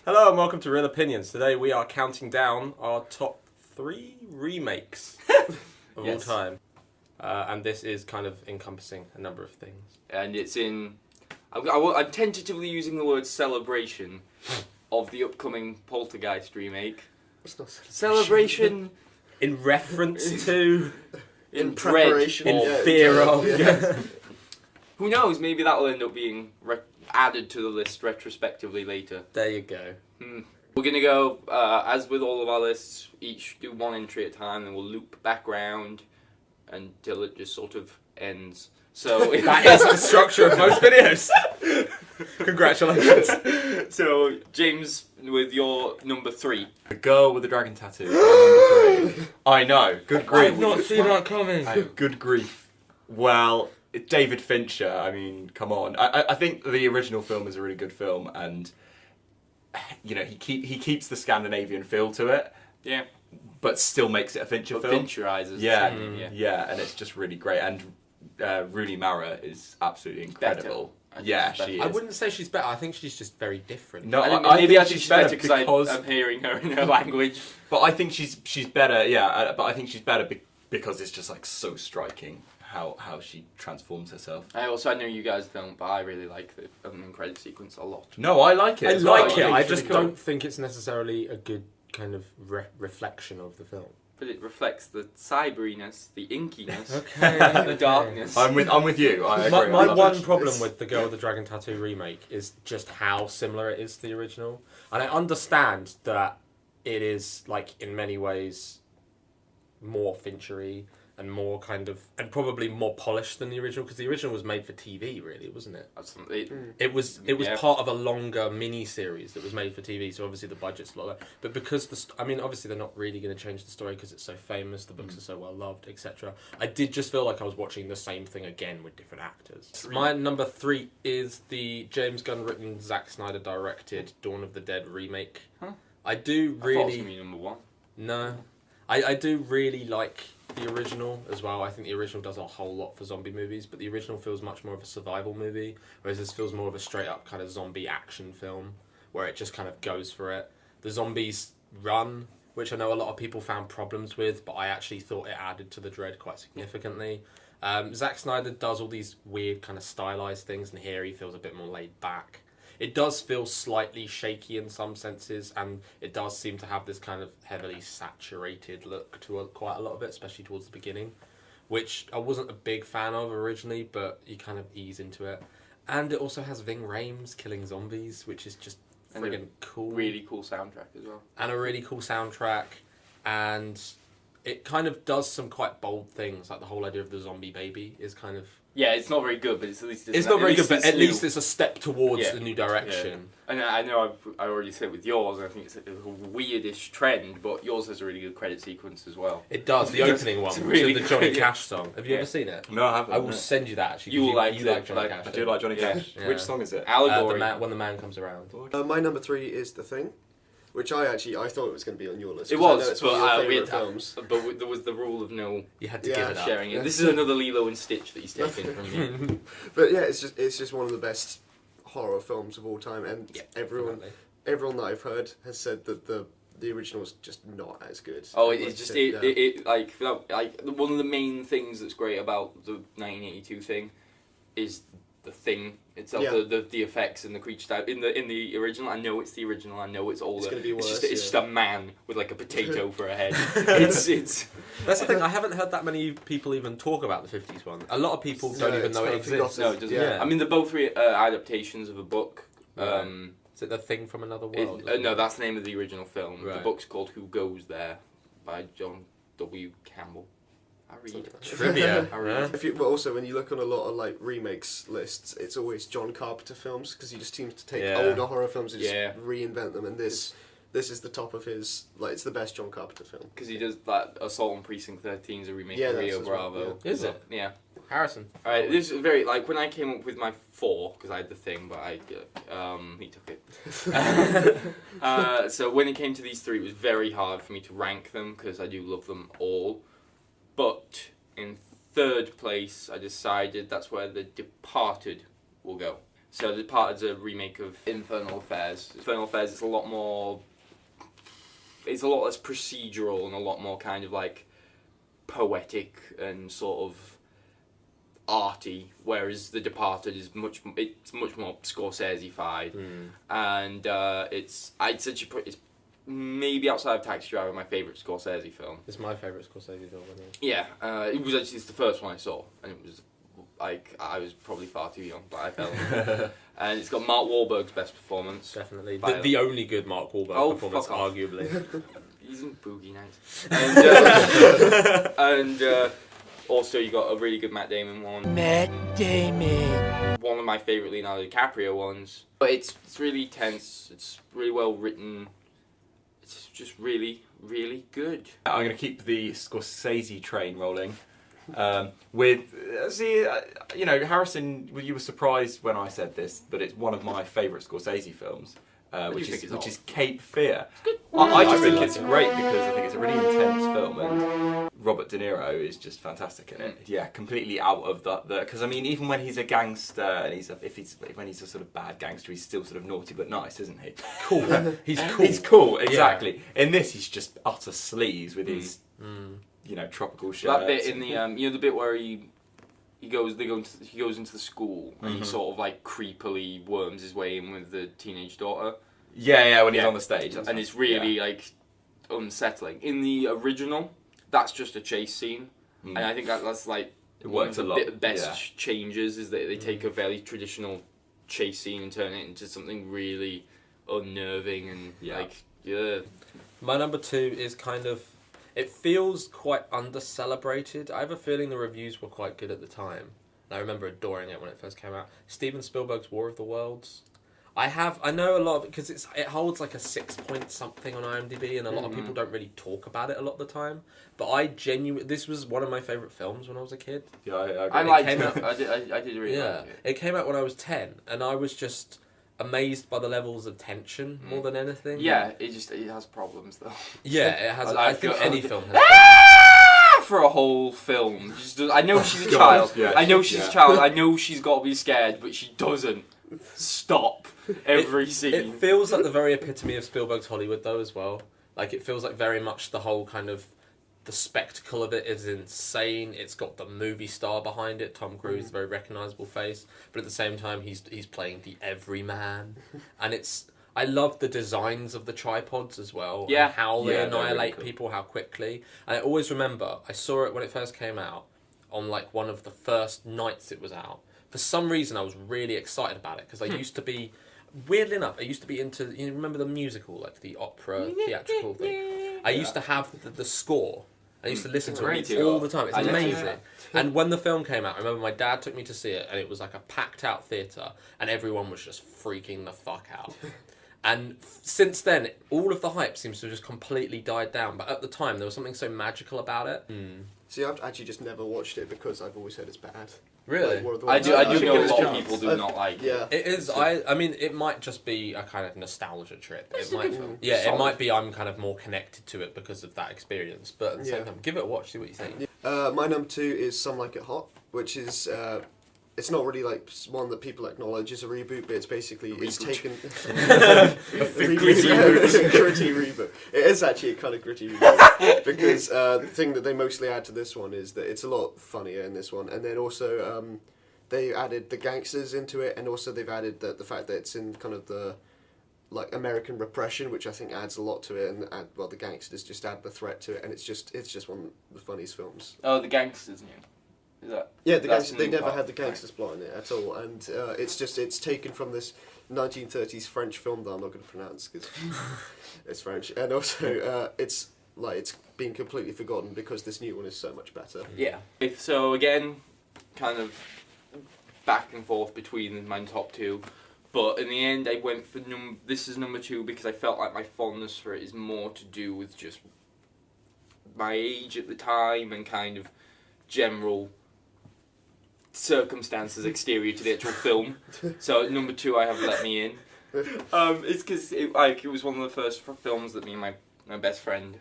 Hello and welcome to Real Opinions. Today we are counting down our top 3 remakes of all time. And this is kind of encompassing a number of things. And it's in... I'm tentatively using the word celebration of the upcoming Poltergeist remake. It's not Celebration In reference to... in dread preparation. in Yeah, fear of... yeah. Who knows, maybe that will end up being added to the list retrospectively later. There you go. We're going to go, as with all of our lists, each do one entry at a time, then we'll loop back round until it just sort of ends. So That is the structure of most videos. Congratulations. So, James, with your number 3. The girl with the dragon tattoo. Number 3. I know. Good grief. I've not seen that coming. Good grief. Well, David Fincher. I mean, come on. I think the original film is a really good film, and you know he keeps the Scandinavian feel to it. Yeah. But still makes it a Fincher film. Fincherizes. Yeah, and it's just really great. And Rooney Mara is absolutely incredible. Yeah, she is. I wouldn't say she's better. I think she's just very different. No, maybe I I think she's better because because I'm hearing her in her language. But I think she's better. Yeah, but I think she's better because it's just like so striking how she transforms herself. I know you guys don't, but I really like the opening credit sequence a lot. No, I like it. I as well. like it. think I it's just really cool. don't think it's necessarily a good kind of reflection of the film. But it reflects the cyberiness, the inkiness, Okay. the darkness. I'm with you. I agree. My I love one it. problem with the Girl with the Dragon Tattoo remake is just how similar it is to the original. And I understand that it is, like, in many ways more Finchery and more kind of, and probably more polished than the original, because the original was made for TV, really, wasn't it? It was part of a longer mini-series that was made for TV, so obviously the budget's lower. But because, obviously they're not really going to change the story because it's so famous, the books are so well loved, etc. I did just feel like I was watching the same thing again with different actors. My number 3 is the James Gunn written, Zack Snyder directed Dawn of the Dead remake. Huh? I do really... I thought it was going to be number 1. No. I do really like the original as well. I think the original does a whole lot for zombie movies, but the original feels much more of a survival movie, whereas this feels more of a straight up kind of zombie action film, where it just kind of goes for it. The zombies run, which I know a lot of people found problems with, but I actually thought it added to the dread quite significantly. Zack Snyder does all these weird kind of stylized things, and here he feels a bit more laid back. It does feel slightly shaky in some senses, and it does seem to have this kind of heavily saturated look to quite a lot of it, especially towards the beginning, which I wasn't a big fan of originally, but you kind of ease into it. And it also has Ving Rhames killing zombies, which is just friggin' cool. Really cool soundtrack as well. And a really cool soundtrack, and it kind of does some quite bold things, like the whole idea of the zombie baby is kind of... Yeah, it's not very good, but at least it's not very good, but at least it's a step towards a new direction. Yeah. And I know I already said with yours, I think it's a weirdish trend, but yours has a really good credit sequence as well. It does, the opening one, really which is the Johnny good. Cash song. Have you ever seen it? No, I haven't. I will send you that, actually. You will like Johnny Cash. I do like Johnny Cash. Yeah. Which song is it? Allegory. When the man comes around. My number 3 is The Thing, which I thought it was going to be on your list. It 'cause I know was, it's one of your but favourite films. but there was the rule of no You had to give it up. sharing it. This is another Lilo and Stitch that he's taken from me. But yeah, it's just one of the best horror films of all time, and everyone that I've heard has said that the original is just not as good. Oh, it's just one of the main things that's great about the 1982 thing is the thing itself, the effects and the creature type. In the original, I know it's the original. I know it's older. It's just a man with like a potato for a head. It's. That's the thing. I haven't heard that many people even talk about the 50s one. A lot of people don't even know it exists. No, it doesn't. Yeah. I mean, they're both adaptations of a book. Is it The Thing from Another World? No, that's the name of the original film. Right. The book's called Who Goes There by John W. Campbell. I read. Trivia. But also, when you look on a lot of like remakes lists, it's always John Carpenter films because he just seems to take older horror films and just reinvent them. And this is the top of his, like, it's the best John Carpenter film. Because he does that Assault on Precinct 13 is a remake of Rio Bravo. Well, Is it? Yeah. Harrison. Alright, this is very, like, when I came up with my 4, because I had The Thing, but he took it. So when it came to these 3, it was very hard for me to rank them, because I do love them all. But in 3rd place, I decided that's where The Departed will go. So the part is a remake of Infernal Affairs. Infernal Affairs is a lot more. It's a lot less procedural and a lot more kind of like poetic and sort of arty, whereas The Departed is much more Scorsese-fied, and it's maybe outside of Taxi Driver my favourite Scorsese film. It's my favourite Scorsese film. Yeah, it was actually the first one I saw, and it was like I was probably far too young, but I fell in love. And it's got Mark Wahlberg's best performance. Definitely, the only good Mark Wahlberg performance, arguably. He's in Boogie Nights. And also you got a really good Matt Damon one. Matt Damon. One of my favourite Leonardo DiCaprio ones. But it's really tense. It's really well written. It's just really, really good. I'm going to keep the Scorsese train rolling. Harrison, you were surprised when I said this, but it's one of my favourite Scorsese films, which is Cape Fear. I just think it's great because I think it's a really intense film, and Robert De Niro is just fantastic in it. Yeah, completely out of the because I mean, even when he's a gangster and when he's a sort of bad gangster, he's still sort of naughty but nice, isn't he? Cool. He's cool. He's cool, exactly. Yeah. In this, he's just utter sleaze with his. Tropical shirt. That bit in the the bit where he goes into the school and he sort of like creepily worms his way in with the teenage daughter. Yeah, when he's on the stage, and it's really like unsettling. In the original, that's just a chase scene, and I think that's like it works a lot. The best changes is that they take a very traditional chase scene and turn it into something really unnerving and My number 2 is kind of. It feels quite under-celebrated. I have a feeling the reviews were quite good at the time. And I remember adoring it when it first came out. Steven Spielberg's War of the Worlds. I know a lot of it because it holds like a 6 point something on IMDb, and a lot of people don't really talk about it a lot of the time. But this was one of my favourite films when I was a kid. Yeah, I I liked it. I did really like it. It came out when I was 10, and I was just amazed by the levels of tension more than anything. Yeah, it has problems though. Yeah, it has. I think any film has. For a whole film, I know she's a child. Yeah, I know she's a child. I know she's got to be scared, but she doesn't stop every scene. It feels like the very epitome of Spielberg's Hollywood, though, as well. Like it feels like very much the whole kind of. The spectacle of it is insane. It's got the movie star behind it, Tom Cruise, very recognisable face. But at the same time, he's playing the everyman, and I love the designs of the tripods as well. Yeah, and how they annihilate really cool. people, how quickly. And I always remember I saw it when it first came out on like one of the first nights it was out. For some reason, I was really excited about it because I used to be. Weirdly enough, I used to be into. You remember the musical, like the opera theatrical thing. I used to have the score. I used to listen to it all the time. It's amazing. And when the film came out, I remember my dad took me to see it, and it was like a packed out theatre, and everyone was just freaking the fuck out. And since then, all of the hype seems to have just completely died down. But at the time, there was something so magical about it. See, I've actually just never watched it because I've always heard it's bad. Really? I do know a lot of people do not like it. Yeah. It is. I mean, it might just be a kind of nostalgia trip. It might be I'm kind of more connected to it because of that experience. But at the same time, give it a watch, see what you think. My number 2 is Some Like It Hot, which is it's not really like one that people acknowledge as a reboot, but it's basically it's taken a gritty reboot. It is actually a kind of gritty reboot because the thing that they mostly add to this one is that it's a lot funnier in this one, and then also they added the gangsters into it, and also they've added the fact that it's in kind of the like American repression, which I think adds a lot to it, and the gangsters just add the threat to it, and it's just one of the funniest films. Oh, the gangsters new. Is that? Yeah, the gangsters, they never had the gangsters plot in it at all, and it's taken from this 1930s French film that I'm not going to pronounce because it's French, and also it's been completely forgotten because this new one is so much better. Yeah. So again, kind of back and forth between my top 2, but in the end I went for this is number 2 because I felt like my fondness for it is more to do with just my age at the time and kind of general circumstances exterior to the actual film. So number 2 I have Let Me In. It's because it was one of the first films that me and my best friend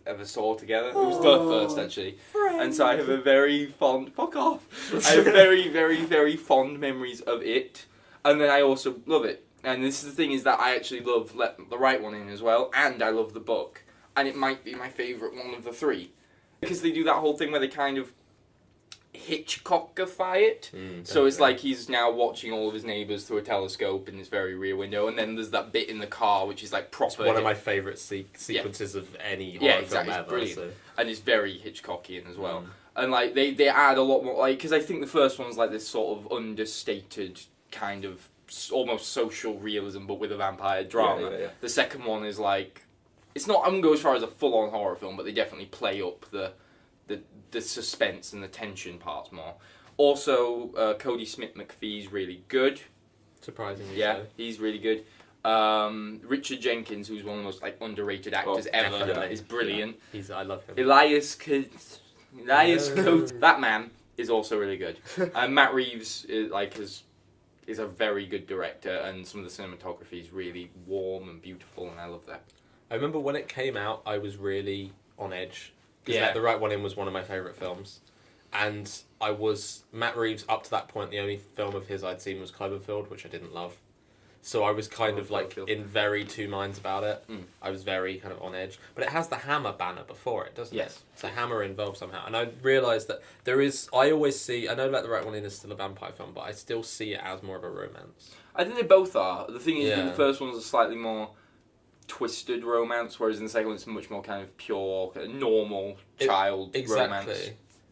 ever saw together. It was the first actually. And so I have a very fond I have very, very, very fond memories of it. And then I also love it. And this is the thing, is that I actually love Let the Right One In as well, and I love the book. And it might be my favourite one of the three. Because they do that whole thing where they kind of Hitchcockify it. So it's like he's now watching all of his neighbours through a telescope in this very rear window, and then there's that bit in the car which is like proper. It's one of my favourite sequences of any horror film ever. Brilliant. So. And it's very Hitchcockian as well. And like they add a lot more, like, because I think the first one's like this sort of understated kind of almost social realism, but with a vampire drama. Yeah. The second one is like, it's not, I wouldn't go as far as a full-on horror film, but they definitely play up the suspense and the tension parts more. Also, Cody Smith-McPhee's really good. Surprisingly, yeah, he's really good. Richard Jenkins, who's one of the most like underrated actors ever, is brilliant. Yeah. I love him. Elias Coates, that man is also really good. And Matt Reeves is a very good director, and some of the cinematography is really warm and beautiful, and I love that. I remember when it came out, I was really on edge. Because The Right One In was one of my favourite films. And Matt Reeves, up to that point, the only film of his I'd seen was Cloverfield, which I didn't love. So I was kind of like in very two minds about it. I was very kind of on edge. But it has the Hammer banner before it, doesn't it? Yes. So Hammer involved somehow. And I realised that I always see, I know Let the Right One In is still a vampire film, but I still see it as more of a romance. I think they both are. The thing is, the first one's a slightly more twisted romance, whereas in the second one it's much more kind of pure, normal child romance.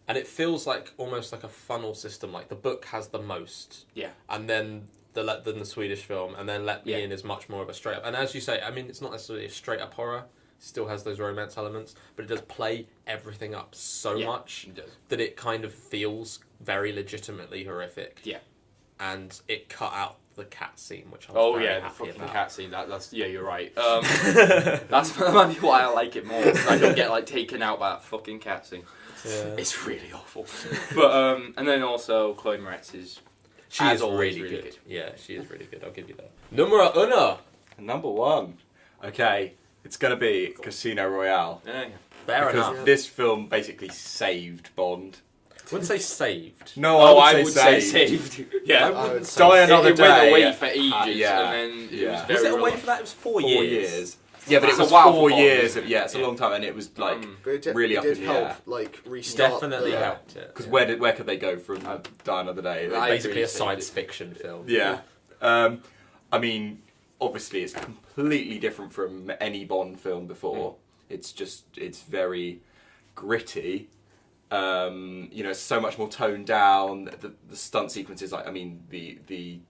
And it feels like almost like a funnel system. Like the book has the most, and then the Swedish film, and then Let Me In is much more of a straight up. And as you say, I mean, it's not necessarily a straight up horror. It still has those romance elements, but it does play everything up so much that it kind of feels very legitimately horrific. Yeah, and it cut out the cat scene, which I was very happy the fucking about. cat scene. That's you're right. That might be why I like it more. I don't get like taken out by that fucking cat scene. Yeah. It's really awful. But and then also Chloe Moretz is really good. Yeah, she is really good. I'll give you that. Number 1. Okay, it's gonna be Casino Royale. Fair enough. Because this film basically saved Bond. I wouldn't say saved. No, I would say saved. Yeah, Die Another Day. It went away for ages, and then it was very Was it away for that? It was 4 years. Yeah, but it was 4 years. It's a long time, and it was like really up in the air. Like restart. Definitely helped it. Because where could they go from Die Another Day? Basically a science fiction film. Yeah. I mean, obviously, it's completely different from any Bond film before. It's very gritty. So much more toned down. The stunt sequences, the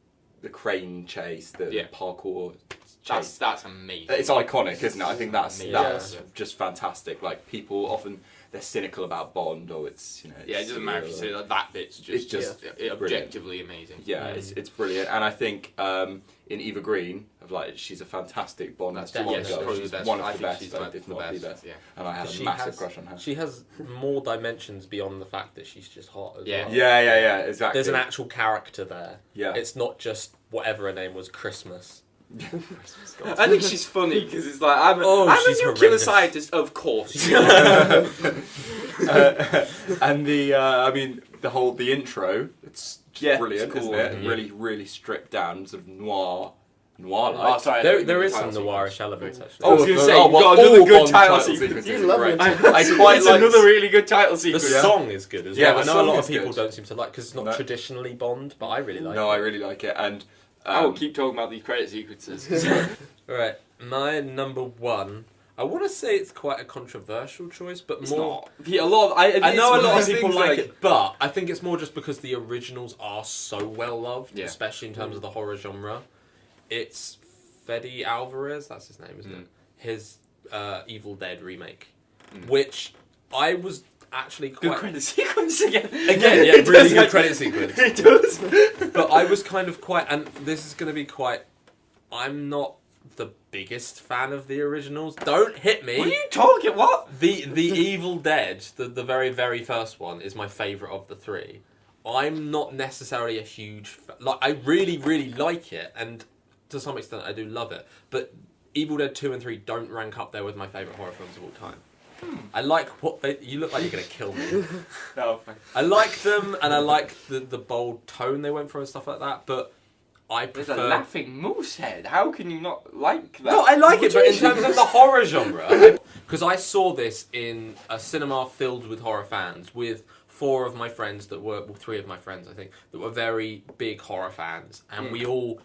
crane chase, the parkour chase. That's amazing. It's iconic, isn't it? I think that's just fantastic. Like, people often, they're cynical about Bond, or it's it doesn't matter if you say that bit's just objectively amazing. Yeah, it's brilliant, and I think in Eva Green, she's a fantastic Bond. She's one of the best, if not the best. Yeah. And I had a massive crush on her. She has more dimensions beyond the fact that she's just hot as well. Yeah, exactly. There's an actual character there. Yeah. It's not just whatever her name was, Christmas. I think she's funny because it's like I'm a nuclear scientist, of course. And the intro, it's brilliant, cool, isn't it? Really, really stripped down, sort of noir-like. There is some noirish elements actually. I was going to say, you've got another good title sequence. You love it. I quite like another really good title sequence. The song is good as well. I know a lot of people good. don't seem to like because it's not traditionally Bond, but I really like it. No, I really like it, and I will keep talking about these credit sequences. Right, my number 1. I want to say it's quite a controversial choice, but it's more. Not. I know a lot of people like it, but I think it's more just because the originals are so well loved, especially in terms of the horror genre. It's Fede Alvarez, that's his name, isn't it? His Evil Dead remake, which I was actually quite... Good credit sequence again. Really good credit sequence. It does. But I was kind of quite... And this is going to be quite... I'm not the biggest fan of the originals. Don't hit me. What are you talking? What? The Evil Dead, the very, very first one, is my favourite of the 3. I'm not necessarily a huge... I really, really like it, and to some extent I do love it. But Evil Dead 2 and 3 don't rank up there with my favourite horror films of all time. I like what they... You look like you're going to kill me. No, I like them, and I like the bold tone they went for and stuff like that, but I There's prefer... a laughing moose head. How can you not like that? No, I like it, but in terms of the horror genre... Because I saw this in a cinema filled with horror fans, with 4 of my friends that were... Well, 3 of my friends, I think, that were very big horror fans. And we all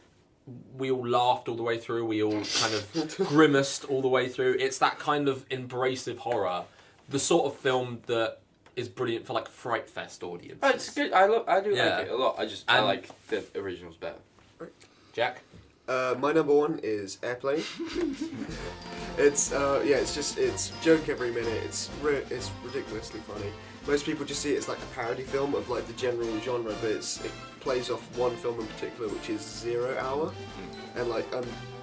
laughed all the way through. We all kind of grimaced all the way through. It's that kind of embracive horror. The sort of film that is brilliant for, like, Fright Fest audiences. Oh, it's good. I do like it a lot. I like the originals better. Jack? My number 1 is Airplane. It's joke every minute. It's ridiculously funny. Most people just see it as like a parody film of like the general genre, but it plays off one film in particular, which is 0 Hour, and like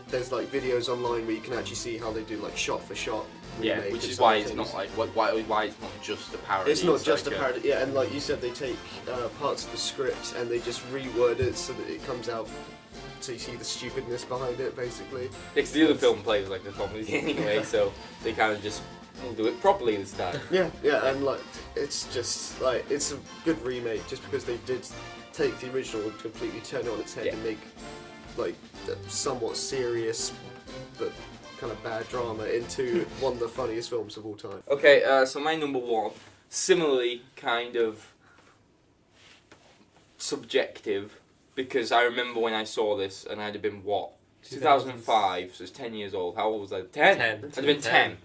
there's like videos online where you can actually see how they do like shot for shot. Yeah, which is why it's not like why it's not just a parody. It's not just a parody. Yeah, and like you said, they take parts of the script and they just reword it so that it comes out. So you see the stupidness behind it, basically. Because the other film plays like a comedy anyway, so they kind of just do it properly this time. Yeah, and like it's just like it's a good remake just because they did take the original and completely turn it on its head and make like a somewhat serious but kind of bad drama into one of the funniest films of all time. Okay, so my number 1, similarly kind of subjective. Because I remember when I saw this, and I'd have been, 2005, so it's 10 years old. How old was I? 10? I'd have been 10.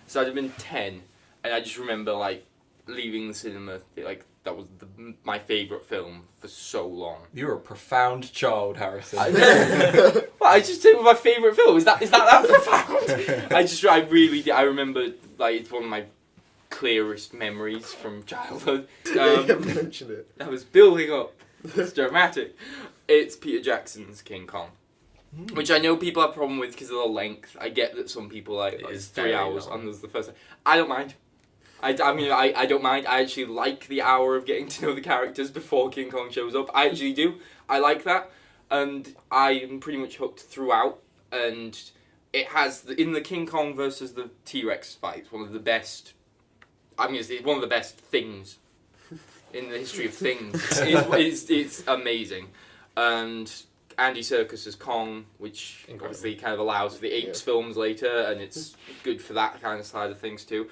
So I'd have been 10, and I just remember, like, leaving the cinema, like, that was my favourite film for so long. You're a profound child, Harrison. Well, I just think it was my favourite film. Is that profound? I really did. I remember, like, it's one of my clearest memories from childhood. You haven't mentioned it. I was building up. It's dramatic. It's Peter Jackson's King Kong, which I know people have a problem with because of the length. I get that some people like it's 3 hours, and there's the first. I don't mind. I don't mind. I actually like the hour of getting to know the characters before King Kong shows up. I actually do. I like that, and I am pretty much hooked throughout. And it has in the King Kong versus the T-Rex fight. It's one of the best. It's one of the best things in the history of things. It's amazing. And Andy Serkis as Kong, which obviously kind of allows for the Apes films later, and it's good for that kind of side of things too.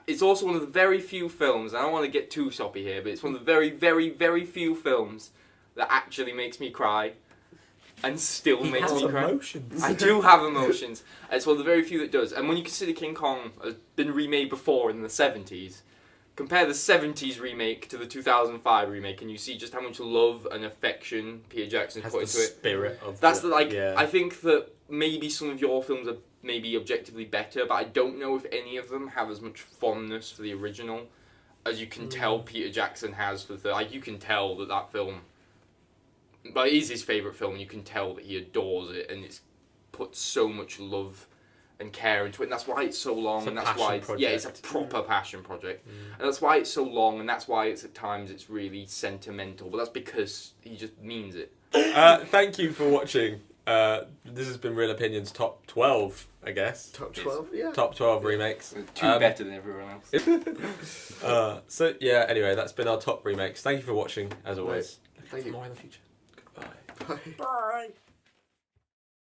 It's also one of the very few films, and I don't want to get too soppy here, but it's one of the very, very, very few films that actually makes me cry. And still makes me cry. Emotions. I do have emotions. It's one of the very few that does. And when you consider King Kong has been remade before in the 70s, compare the 70s remake to the 2005 remake, and you see just how much love and affection Peter Jackson put into it. Spirit of I think that maybe some of your films are maybe objectively better, but I don't know if any of them have as much fondness for the original as you can tell Peter Jackson has for the. Like, you can tell that film. But it is his favourite film, and you can tell that he adores it, and it's put so much love and care into it, and that's why it's so long, and that's why it's a proper passion project, and that's why it's so long, and that's why it's at times it's really sentimental, but that's because he just means it. Thank you for watching. This has been Real Opinions Top 12, I guess. Top 12, yeah. Top 12 remakes. Two better than everyone else. So yeah, anyway, that's been our top remakes. Thank you for watching, as always. Thank you. More in the future. Goodbye. Bye.